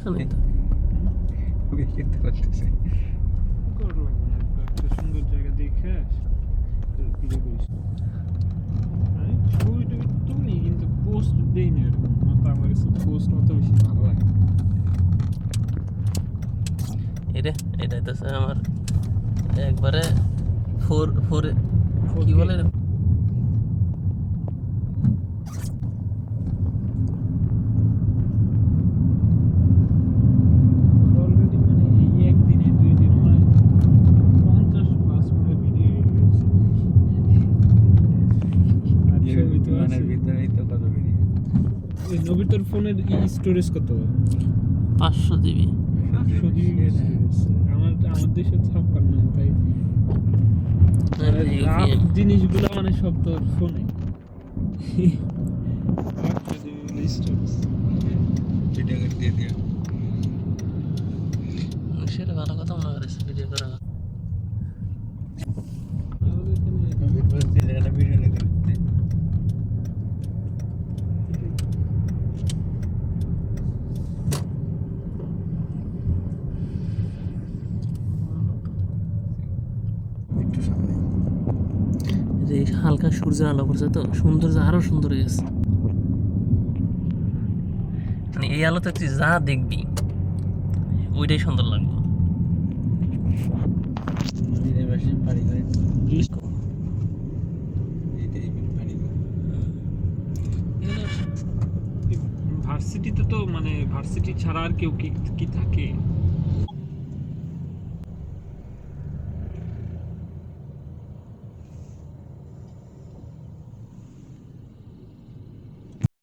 সমস্যা নেই তো। কিন্তু করতেছে কর লাগবে না, একটা সুন্দর জায়গা দেখে ভিডিও করিস। আমি ছবি টবি তুলি কিন্তু পোস্ট দেই না এরকম, তো আমার কাছে পোস্ট মতো বেশি ভালো লাগে। এটা হইতেছে আমার একবারে ফোর ফোর কি 4K বলে অলরেডি মানে এই একদিনে 2 দিনে মানে 50+ মিনিট ভিডিও হয়ে গেছে। আর ছবি তো আছে। ভিতরেই তো কত ভিডিও। ওই নবীর তোর ফোনের স্টোরেজ কত? 500 GB। 500 GB storage. আমার 256, তাই রাফ জিনিসগুলো মানে সব তোর ফোনে। 500 GB স্টোরেজ। ভিডিও দিয়ে দিও। সেটা ভালো কথা মনে করেছে ভিডিও করা। আমাদের এখানে ভিডিও নিতে করতে একটু সামনে যে হালকা সূর্যের আলো পড়ছে তো সৌন্দর্য আরো সুন্দর হয়ে গেছে। মানে এই আলোতে তুই যা দেখবি ওইটাই সুন্দর লাগবে। দিনের বেশি পারি করে বৃষ্টি এইটাই পারি করে ভার্সিটিতে তো মানে ভার্সিটি ছাড়া আর কেউ কি থাকে?